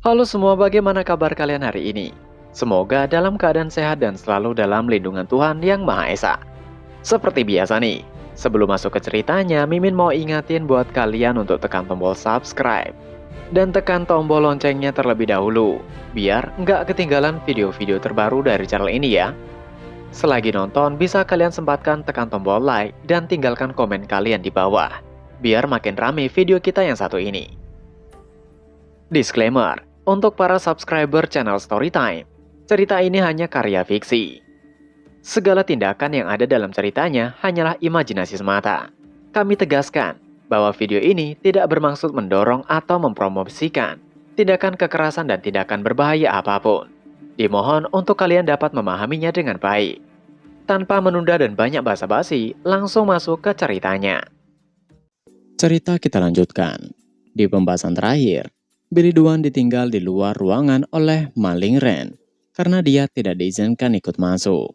Halo semua, bagaimana kabar kalian hari ini? Semoga dalam keadaan sehat dan selalu dalam lindungan Tuhan Yang Maha Esa. Seperti biasa nih, sebelum masuk ke ceritanya, Mimin mau ingatin buat kalian untuk tekan tombol subscribe. Dan tekan tombol loncengnya terlebih dahulu, biar nggak ketinggalan video-video terbaru dari channel ini ya. Selagi nonton, bisa kalian sempatkan tekan tombol like dan tinggalkan komen kalian di bawah, biar makin rame video kita yang satu ini. Disclaimer, untuk para subscriber channel Storytime, cerita ini hanya karya fiksi. Segala tindakan yang ada dalam ceritanya hanyalah imajinasi semata. Kami tegaskan bahwa video ini tidak bermaksud mendorong atau mempromosikan tindakan kekerasan dan tindakan berbahaya apapun. Dimohon untuk kalian dapat memahaminya dengan baik. Tanpa menunda dan banyak basa-basi, langsung masuk ke ceritanya. Cerita kita lanjutkan. Di pembahasan terakhir, Billy Dwan ditinggal di luar ruangan oleh Maling Ren karena dia tidak diizinkan ikut masuk.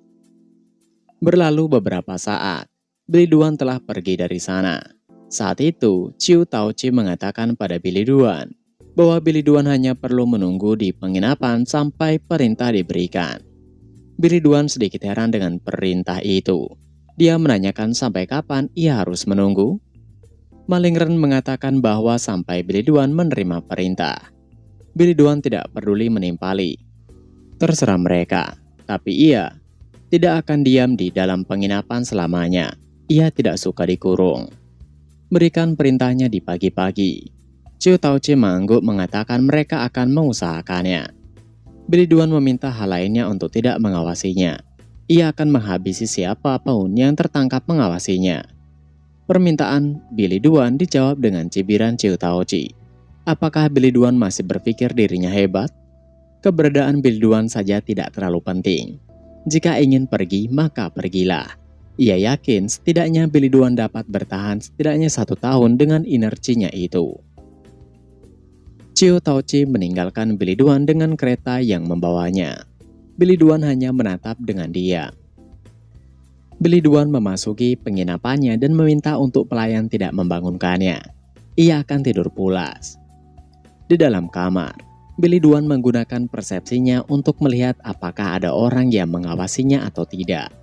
Berlalu beberapa saat, Billy Dwan telah pergi dari sana. Saat itu, Chiu Taochi mengatakan pada Billy Dwan bahwa Billy Dwan hanya perlu menunggu di penginapan sampai perintah diberikan. Billy Dwan sedikit heran dengan perintah itu. Dia menanyakan sampai kapan ia harus menunggu. Maling Ren mengatakan bahwa sampai Billy Dwan menerima perintah. Billy Dwan tidak peduli menimpali. Terserah mereka, tapi ia tidak akan diam di dalam penginapan selamanya. Ia tidak suka dikurung. Berikan perintahnya di pagi-pagi. Chiu Taochi mengangguk mengatakan mereka akan mengusahakannya. Billy Dwan meminta hal lainnya untuk tidak mengawasinya. Ia akan menghabisi siapapun yang tertangkap mengawasinya. Permintaan Billy Dwan dijawab dengan cibiran Chiu Taochi. Apakah Billy Dwan masih berpikir dirinya hebat? Keberadaan Billy Dwan saja tidak terlalu penting. Jika ingin pergi, maka pergilah. Ia yakin setidaknya Billy Dwan dapat bertahan setidaknya 1 tahun dengan inersinya itu. Chiu Taochi meninggalkan Billy Dwan dengan kereta yang membawanya. Billy Dwan hanya menatap dengan diam. Billy Dwan memasuki penginapannya dan meminta untuk pelayan tidak membangunkannya. Ia akan tidur pulas. Di dalam kamar, Billy Dwan menggunakan persepsinya untuk melihat apakah ada orang yang mengawasinya atau tidak.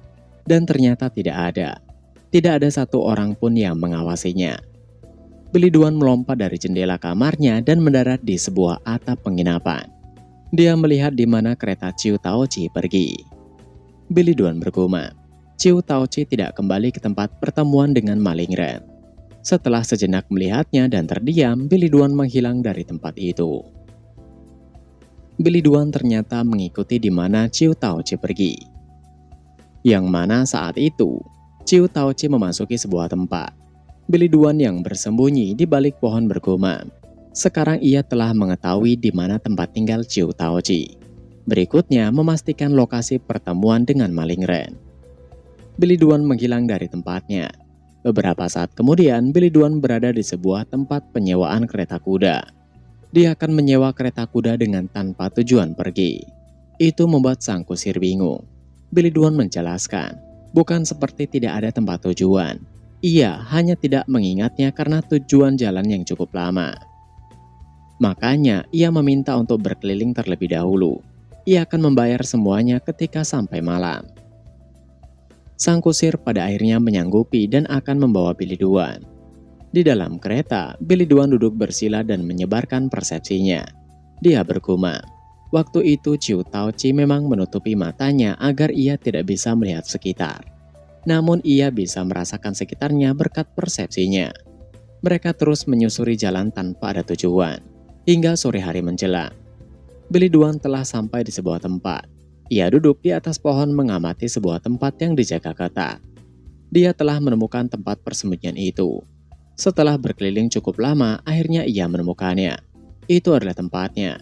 Dan ternyata tidak ada. Tidak ada satu orang pun yang mengawasinya. Billy Dwan melompat dari jendela kamarnya dan mendarat di sebuah atap penginapan. Dia melihat di mana kereta Chiu Taochi pergi. Billy Dwan bergumam. Chiu Taochi tidak kembali ke tempat pertemuan dengan Maling Ren. Setelah sejenak melihatnya dan terdiam, Billy Dwan menghilang dari tempat itu. Billy Dwan ternyata mengikuti di mana Chiu Taochi pergi. Yang mana saat itu, Chiu Taochi memasuki sebuah tempat. Billy Dwan yang bersembunyi di balik pohon bergumam. Sekarang ia telah mengetahui di mana tempat tinggal Chiu Taochi. Berikutnya memastikan lokasi pertemuan dengan Maling Ren. Billy Dwan menghilang dari tempatnya. Beberapa saat kemudian, Billy Dwan berada di sebuah tempat penyewaan kereta kuda. Dia akan menyewa kereta kuda dengan tanpa tujuan pergi. Itu membuat sang kusir bingung. Billy Dwan menjelaskan, bukan seperti tidak ada tempat tujuan. Ia hanya tidak mengingatnya karena tujuan jalan yang cukup lama. Makanya, ia meminta untuk berkeliling terlebih dahulu. Ia akan membayar semuanya ketika sampai malam. Sang kusir pada akhirnya menyanggupi dan akan membawa Billy Dwan. Di dalam kereta, Billy Dwan duduk bersila dan menyebarkan persepsinya. Dia bergumam. Waktu itu Chiu Taochi memang menutupi matanya agar ia tidak bisa melihat sekitar. Namun ia bisa merasakan sekitarnya berkat persepsinya. Mereka terus menyusuri jalan tanpa ada tujuan. Hingga sore hari menjelang. Billy Dwan telah sampai di sebuah tempat. Ia duduk di atas pohon mengamati sebuah tempat yang dijaga ketat. Dia telah menemukan tempat persembunyian itu. Setelah berkeliling cukup lama, akhirnya ia menemukannya. Itu adalah tempatnya.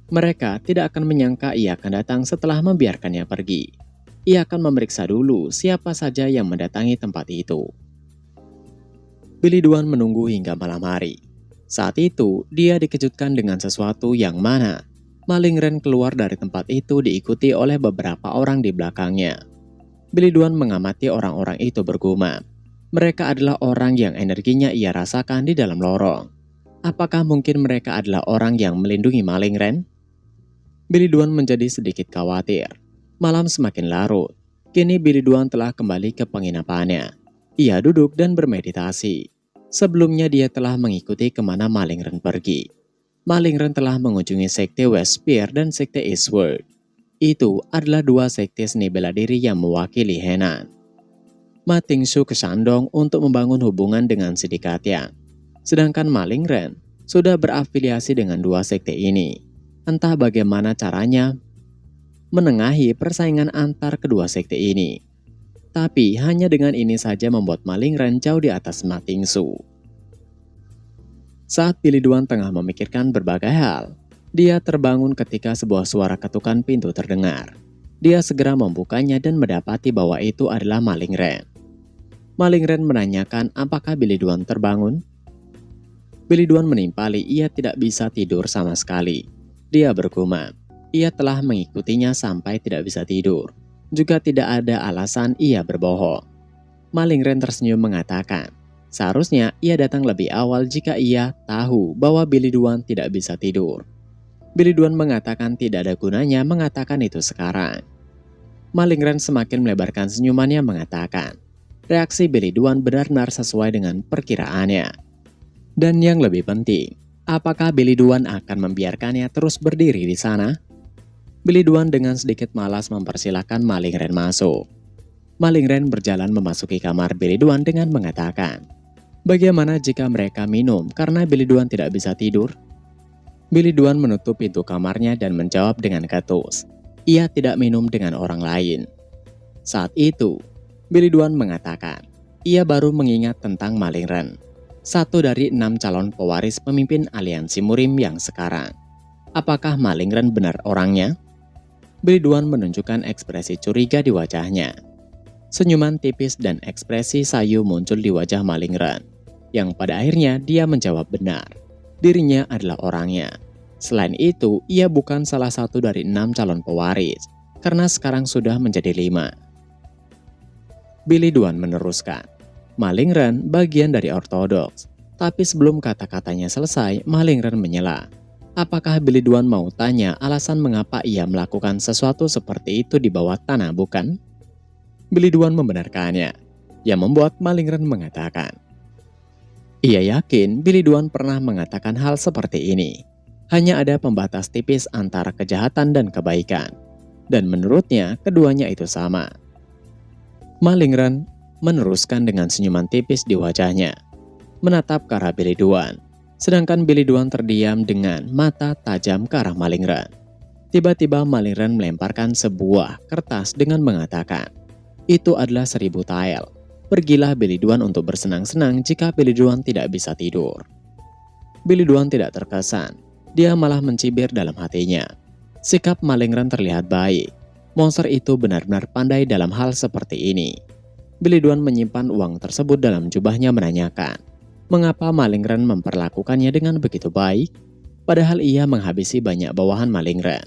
Mereka tidak akan menyangka ia akan datang setelah membiarkannya pergi. Ia akan memeriksa dulu siapa saja yang mendatangi tempat itu. Billy Dwan menunggu hingga malam hari. Saat itu, dia dikejutkan dengan sesuatu yang mana Maling Ren keluar dari tempat itu diikuti oleh beberapa orang di belakangnya. Billy Dwan mengamati orang-orang itu bergumam. Mereka adalah orang yang energinya ia rasakan di dalam lorong. Apakah mungkin mereka adalah orang yang melindungi Maling Ren? Billy Duan menjadi sedikit khawatir. Malam semakin larut. Kini Billy Duan telah kembali ke penginapannya. Ia duduk dan bermeditasi. Sebelumnya dia telah mengikuti kemana Maling Ren pergi. Maling Ren telah mengunjungi sekte West Spear dan sekte Eastward. Itu adalah dua sekte seni bela diri yang mewakili Henan. Ma Tingshu ke Shandong untuk membangun hubungan dengan si Dikatiang. Sedangkan Maling Ren sudah berafiliasi dengan dua sekte ini. Entah bagaimana caranya menengahi persaingan antar kedua sekte ini. Tapi hanya dengan ini saja membuat Maling Ren jauh di atas Ma Tingshu. Saat Billy Duan tengah memikirkan berbagai hal, dia terbangun ketika sebuah suara ketukan pintu terdengar. Dia segera membukanya dan mendapati bahwa itu adalah Maling Ren. Maling Ren menanyakan apakah Billy Duan terbangun. Billy Duan menimpali ia tidak bisa tidur sama sekali. Dia bergumam, ia telah mengikutinya sampai tidak bisa tidur. Juga tidak ada alasan ia berbohong. Maling Ren tersenyum mengatakan, seharusnya ia datang lebih awal jika ia tahu bahwa Billy Duan tidak bisa tidur. Billy Duan mengatakan tidak ada gunanya mengatakan itu sekarang. Maling Ren semakin melebarkan senyumannya mengatakan, reaksi Billy Duan benar-benar sesuai dengan perkiraannya. Dan yang lebih penting, apakah Billy Duan akan membiarkannya terus berdiri di sana? Billy Duan dengan sedikit malas mempersilahkan Maling Ren masuk. Maling Ren berjalan memasuki kamar Billy Duan dengan mengatakan, bagaimana jika mereka minum karena Billy Duan tidak bisa tidur? Billy Duan menutup pintu kamarnya dan menjawab dengan ketus, ia tidak minum dengan orang lain. Saat itu, Billy Duan mengatakan, ia baru mengingat tentang Maling Ren, satu dari 6 calon pewaris pemimpin aliansi Murim yang sekarang. Apakah Maling Ren benar orangnya? Billy Duan menunjukkan ekspresi curiga di wajahnya. Senyuman tipis dan ekspresi sayu muncul di wajah Maling Ren, yang pada akhirnya dia menjawab benar. Dirinya adalah orangnya. Selain itu, ia bukan salah satu dari 6 calon pewaris, karena sekarang sudah menjadi 5. Billy Duan meneruskan, Maling Ren bagian dari ortodoks. Tapi sebelum kata-katanya selesai, Maling Ren menyela. Apakah Billy Duan mau tanya alasan mengapa ia melakukan sesuatu seperti itu di bawah tanah, bukan? Billy Duan membenarkannya, yang membuat Maling Ren mengatakan, ia yakin Billy Duan pernah mengatakan hal seperti ini. Hanya ada pembatas tipis antara kejahatan dan kebaikan. Dan menurutnya, keduanya itu sama. Maling Ren meneruskan dengan senyuman tipis di wajahnya, menatap ke arah Billy Duan. Sedangkan Billy Duan terdiam dengan mata tajam ke arah Maling Ren. Tiba-tiba Maling Ren melemparkan sebuah kertas dengan mengatakan, itu adalah 1000 tael. Pergilah Billy Duan untuk bersenang-senang jika Billy Duan tidak bisa tidur. Billy Duan tidak terkesan, dia malah mencibir dalam hatinya. Sikap Maling Ren terlihat baik. Monster itu benar-benar pandai dalam hal seperti ini. Billy Duan menyimpan uang tersebut dalam jubahnya menanyakan, mengapa Maling Ren memperlakukannya dengan begitu baik, padahal ia menghabisi banyak bawahan Maling Ren.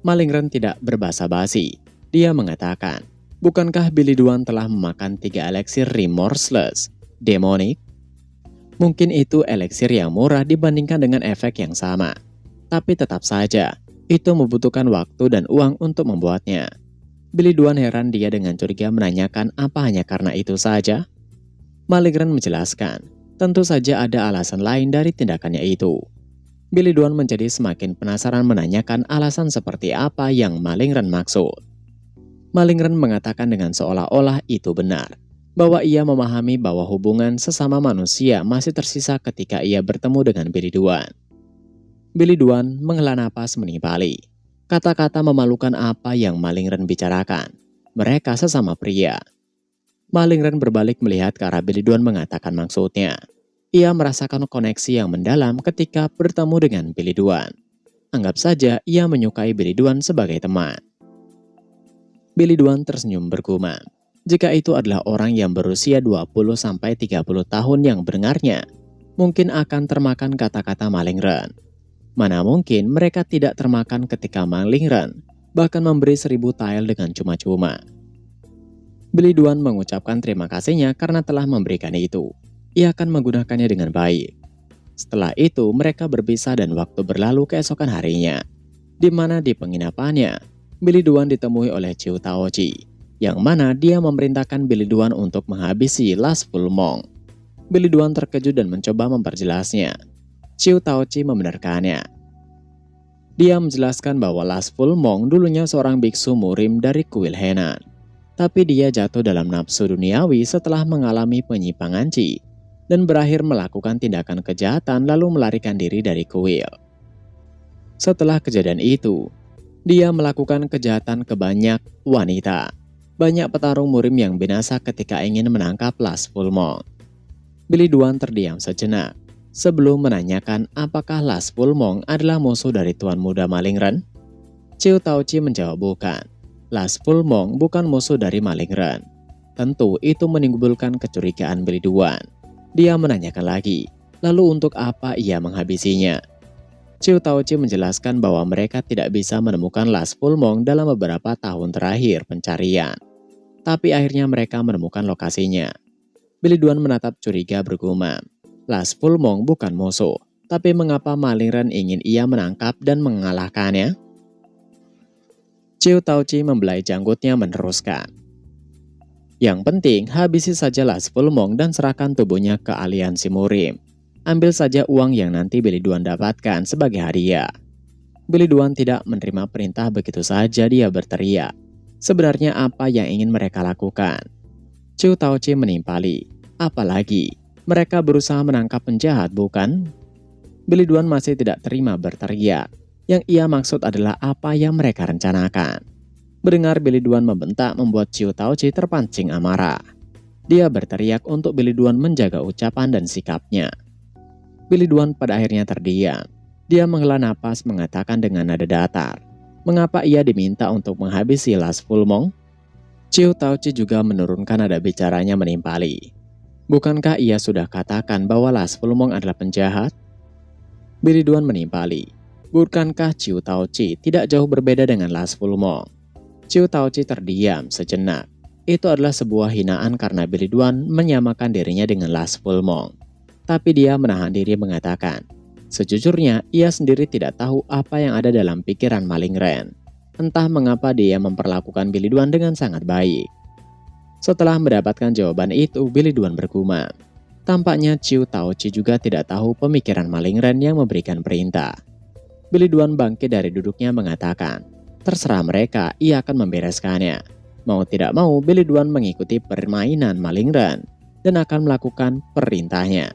Maling Ren tidak berbasa-basi. Dia mengatakan, bukankah Billy Duan telah memakan 3 eliksir Remorseless, Demonic? Mungkin itu eliksir yang murah dibandingkan dengan efek yang sama. Tapi tetap saja, itu membutuhkan waktu dan uang untuk membuatnya. Billy Duan heran dia dengan curiga menanyakan apa hanya karena itu saja. Maling Ren menjelaskan, tentu saja ada alasan lain dari tindakannya itu. Billy Duan menjadi semakin penasaran menanyakan alasan seperti apa yang Maling Ren maksud. Maling Ren mengatakan dengan seolah-olah itu benar, bahwa ia memahami bahwa hubungan sesama manusia masih tersisa ketika ia bertemu dengan Billy Duan. Billy Duan menghela napas menimpali. Kata-kata memalukan apa yang Maling Ren bicarakan. Mereka sesama pria. Maling Ren berbalik melihat ke arah Billy Duan mengatakan maksudnya. Ia merasakan koneksi yang mendalam ketika bertemu dengan Billy Duan. Anggap saja ia menyukai Billy Duan sebagai teman. Billy Duan tersenyum bergumam. Jika itu adalah orang yang berusia 20-30 tahun yang mendengarnya, mungkin akan termakan kata-kata Maling Ren. Mana mungkin mereka tidak termakan ketika Maling Ren bahkan memberi 1000 tael dengan cuma-cuma. Billy Duan mengucapkan terima kasihnya karena telah memberikan itu. Ia akan menggunakannya dengan baik. Setelah itu mereka berpisah dan waktu berlalu keesokan harinya. di mana di penginapannya, Billy Duan ditemui oleh Chiu Taochi, yang mana dia memerintahkan Billy Duan untuk menghabisi Last Full Monk. Billy Duan terkejut dan mencoba memperjelasnya. Chiu Taochi membenarkannya. Dia menjelaskan bahwa Last Full Monk dulunya seorang biksu murim dari kuil Henan. Tapi dia jatuh dalam nafsu duniawi setelah mengalami penyimpangan Qi dan berakhir melakukan tindakan kejahatan lalu melarikan diri dari kuil. Setelah kejadian itu, dia melakukan kejahatan ke banyak wanita. Banyak petarung murim yang binasa ketika ingin menangkap Last Full Monk. Billy Duan terdiam sejenak sebelum menanyakan apakah Last Full Monk adalah musuh dari Tuan Muda Maling Ren. Chiu Taochi menjawab bukan. Last Full Monk bukan musuh dari Maling Ren. Tentu itu menimbulkan kecurigaan Billy Duan. Dia menanyakan lagi, lalu untuk apa ia menghabisinya? Chiu Taochi menjelaskan bahwa mereka tidak bisa menemukan Last Full Monk dalam beberapa tahun terakhir pencarian. Tapi akhirnya mereka menemukan lokasinya. Billy Duan menatap curiga bergumam. Last Full Monk bukan musuh, tapi mengapa Maling Ren ingin ia menangkap dan mengalahkannya? Chiu Taochi membelai janggutnya meneruskan. Yang penting, habisi saja Last Full Monk dan serahkan tubuhnya ke aliansi murim. Ambil saja uang yang nanti Billy Duan dapatkan sebagai hadiah. Billy Duan tidak menerima perintah begitu saja, dia berteriak. Sebenarnya apa yang ingin mereka lakukan? Chiu Taochi menimpali. Apalagi? Mereka berusaha menangkap penjahat, bukan? Billy Duan masih tidak terima berteriak. Yang ia maksud adalah apa yang mereka rencanakan. Mendengar Billy Duan membentak membuat Chiu Taochi terpancing amarah. Dia berteriak untuk Billy Duan menjaga ucapan dan sikapnya. Billy Duan pada akhirnya terdiam. Dia menghela napas mengatakan dengan nada datar. Mengapa ia diminta untuk menghabisi Last Full Monk? Chiu Taochi juga menurunkan nada bicaranya menimpali. Bukankah ia sudah katakan bahwa Last Full Monk adalah penjahat? Billy Duan menimpali. Bukankah Chiu Taochi tidak jauh berbeda dengan Last Full Monk? Chiu Taochi terdiam sejenak. Itu adalah sebuah hinaan karena Billy Duan menyamakan dirinya dengan Last Full Monk. Tapi dia menahan diri mengatakan, sejujurnya ia sendiri tidak tahu apa yang ada dalam pikiran Maling Ren. Entah mengapa dia memperlakukan Billy Duan dengan sangat baik. Setelah mendapatkan jawaban itu, Billy Duan bergumam. Tampaknya Chiu Taochi juga tidak tahu pemikiran Maling Ren yang memberikan perintah. Billy Duan bangkit dari duduknya mengatakan, terserah mereka, ia akan membereskannya. Mau tidak mau, Billy Duan mengikuti permainan Maling Ren dan akan melakukan perintahnya.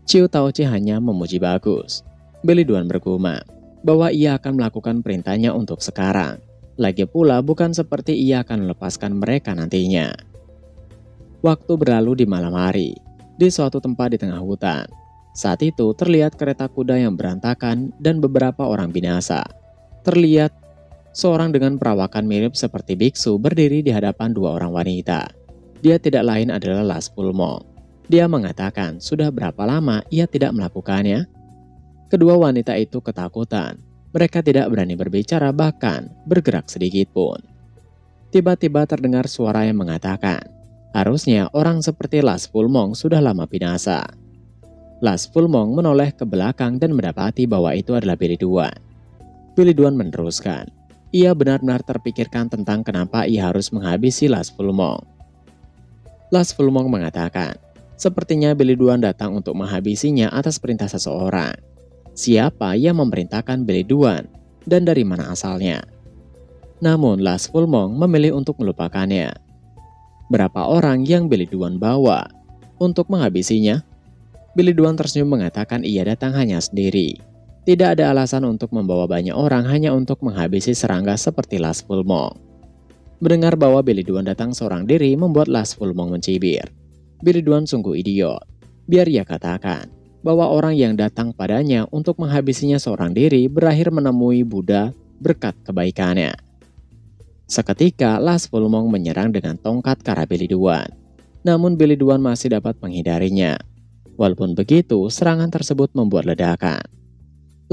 Chiu Taochi hanya memuji bagus. Billy Duan bergumam bahwa ia akan melakukan perintahnya untuk sekarang. Lagi pula bukan seperti ia akan melepaskan mereka nantinya. Waktu berlalu di malam hari, di suatu tempat di tengah hutan. Saat itu terlihat kereta kuda yang berantakan dan beberapa orang binasa. Terlihat seorang dengan perawakan mirip seperti biksu berdiri di hadapan dua orang wanita. Dia tidak lain adalah Last Full Monk. Dia mengatakan sudah berapa lama ia tidak melakukannya. Kedua wanita itu ketakutan. Mereka tidak berani berbicara bahkan bergerak sedikit pun. Tiba-tiba terdengar suara yang mengatakan, harusnya orang seperti Last Full Monk sudah lama binasa. Last Full Monk menoleh ke belakang dan mendapati bahwa itu adalah Billy Duan. Billy Duan meneruskan, ia benar-benar terpikirkan tentang kenapa ia harus menghabisi Last Full Monk. Last Full Monk mengatakan, sepertinya Billy Duan datang untuk menghabisinya atas perintah seseorang. Siapa yang memerintahkan Billy Duan dan dari mana asalnya? Namun Last Full Monk memilih untuk melupakannya. Berapa orang yang Billy Duan bawa untuk menghabisinya? Billy Duan tersenyum mengatakan ia datang hanya sendiri. Tidak ada alasan untuk membawa banyak orang hanya untuk menghabisi serangga seperti Last Full Monk. Mendengar bahwa Billy Duan datang seorang diri membuat Last Full Monk mencibir. Billy Duan sungguh idiot. Biar ia katakan bahwa orang yang datang padanya untuk menghabisinya seorang diri berakhir menemui Buddha berkat kebaikannya. Seketika Last Full Monk menyerang dengan tongkat ke arah Billy Duan. Namun Billy Duan masih dapat menghindarinya. Walaupun begitu, serangan tersebut membuat ledakan.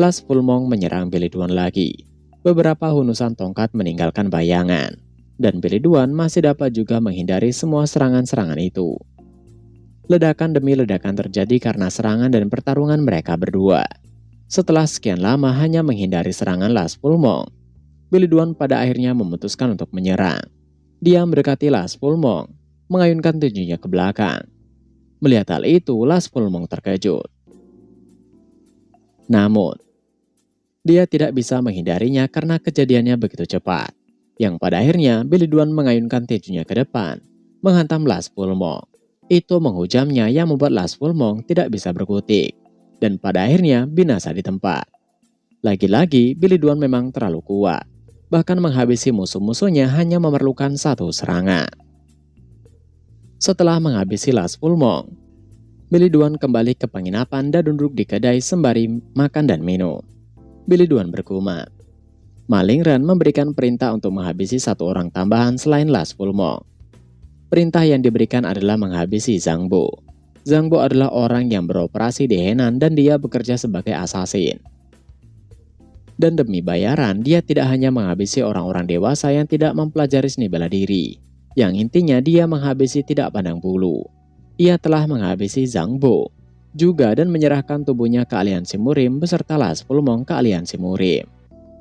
Last Full Monk menyerang Billy Duan lagi. Beberapa hunusan tongkat meninggalkan bayangan. Dan Billy Duan masih dapat juga menghindari semua serangan-serangan itu. Ledakan demi ledakan terjadi karena serangan dan pertarungan mereka berdua. Setelah sekian lama hanya menghindari serangan Last Full Moon, Billy Dwan pada akhirnya memutuskan untuk menyerang. Dia mendekati Last Full Moon, mengayunkan tinjunya ke belakang. Melihat hal itu, Last Full Moon terkejut. Namun, dia tidak bisa menghindarinya karena kejadiannya begitu cepat, yang pada akhirnya Billy Dwan mengayunkan tinjunya ke depan, menghantam Last Full Moon. Itu menghujamnya yang membuat Last Full Moon tidak bisa berkutik, dan pada akhirnya binasa di tempat. Lagi-lagi Billy Dwan memang terlalu kuat, bahkan menghabisi musuh-musuhnya hanya memerlukan satu serangan. Setelah menghabisi Last Full Moon, Billy Dwan kembali ke penginapan dan duduk di kedai sembari makan dan minum. Billy Dwan bergumam. Ma Lingren memberikan perintah untuk menghabisi satu orang tambahan selain Last Full Moon. Perintah yang diberikan adalah menghabisi Zhang Bo. Zhang Bo adalah orang yang beroperasi di Henan dan dia bekerja sebagai assassin. Dan demi bayaran, dia tidak hanya menghabisi orang-orang dewasa yang tidak mempelajari seni bela diri. Yang intinya dia menghabisi tidak pandang bulu. Ia telah menghabisi Zhang Bo juga dan menyerahkan tubuhnya ke aliansi Murim beserta Last Full Moon ke aliansi Murim.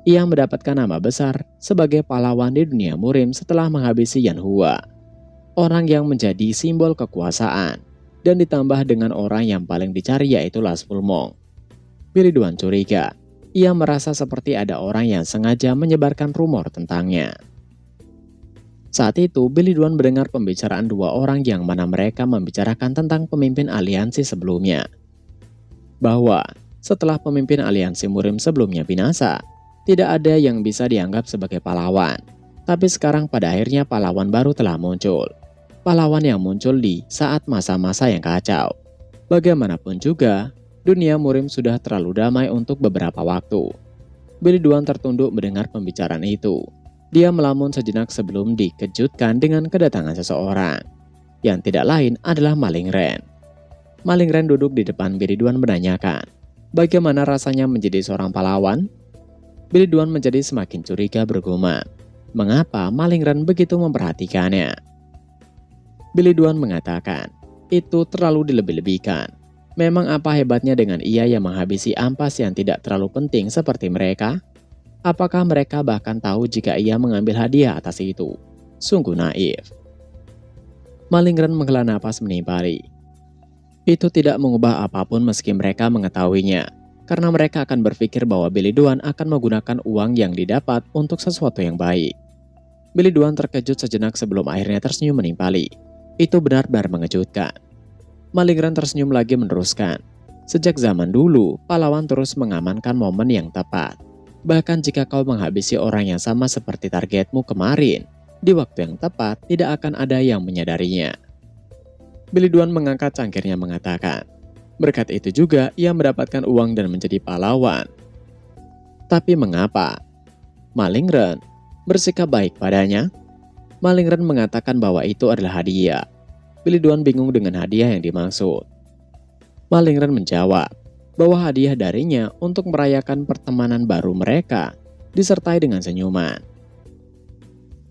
Ia mendapatkan nama besar sebagai pahlawan di dunia Murim setelah menghabisi Yan Hua, orang yang menjadi simbol kekuasaan, dan ditambah dengan orang yang paling dicari yaitu Last Full Moon. Billy Dwan curiga. Ia merasa seperti ada orang yang sengaja menyebarkan rumor tentangnya. Saat itu, Billy Dwan mendengar pembicaraan dua orang yang mana mereka membicarakan tentang pemimpin aliansi sebelumnya. Bahwa setelah pemimpin aliansi Murim sebelumnya binasa, tidak ada yang bisa dianggap sebagai pahlawan. Tapi sekarang pada akhirnya pahlawan baru telah muncul. Pahlawan yang muncul di saat masa-masa yang kacau. Bagaimanapun juga, dunia Murim sudah terlalu damai untuk beberapa waktu. Billy Dwan tertunduk mendengar pembicaraan itu. Dia melamun sejenak sebelum dikejutkan dengan kedatangan seseorang, yang tidak lain adalah Ma Lingren. Ma Lingren duduk di depan Billy Dwan menanyakan, bagaimana rasanya menjadi seorang pahlawan? Billy Dwan menjadi semakin curiga bergumam, mengapa Ma Lingren begitu memperhatikannya? Billy Dwan mengatakan, itu terlalu dilebih-lebihkan. Memang apa hebatnya dengan ia yang menghabisi ampas yang tidak terlalu penting seperti mereka? Apakah mereka bahkan tahu jika ia mengambil hadiah atas itu? Sungguh naif. Ma Lingren menghela napas menimpali. Itu tidak mengubah apapun meski mereka mengetahuinya, karena mereka akan berpikir bahwa Billy Dwan akan menggunakan uang yang didapat untuk sesuatu yang baik. Billy Dwan terkejut sejenak sebelum akhirnya tersenyum menimpali. Itu benar-benar mengejutkan. Ma Lingren tersenyum lagi meneruskan. Sejak zaman dulu, pahlawan terus mengamankan momen yang tepat. Bahkan jika kau menghabisi orang yang sama seperti targetmu kemarin, di waktu yang tepat tidak akan ada yang menyadarinya. Billy Dwan mengangkat cangkirnya mengatakan, berkat itu juga ia mendapatkan uang dan menjadi pahlawan. Tapi mengapa? Ma Lingren bersikap baik padanya? Ma Lingren mengatakan bahwa itu adalah hadiah. Billy Dwan bingung dengan hadiah yang dimaksud. Ma Lingren menjawab bahwa hadiah darinya untuk merayakan pertemanan baru mereka, disertai dengan senyuman.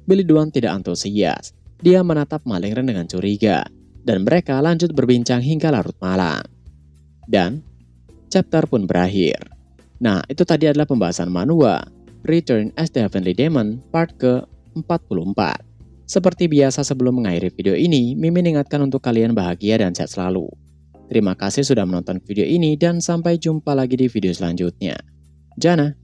Billy Dwan tidak antusias. Dia menatap Ma Lingren dengan curiga, dan mereka lanjut berbincang hingga larut malam. Dan chapter pun berakhir. Nah, itu tadi adalah pembahasan manhwa Return as the Heavenly Demon part ke-44. Seperti biasa sebelum mengakhiri video ini, Mimin ingatkan untuk kalian bahagia dan sehat selalu. Terima kasih sudah menonton video ini dan sampai jumpa lagi di video selanjutnya. Jana.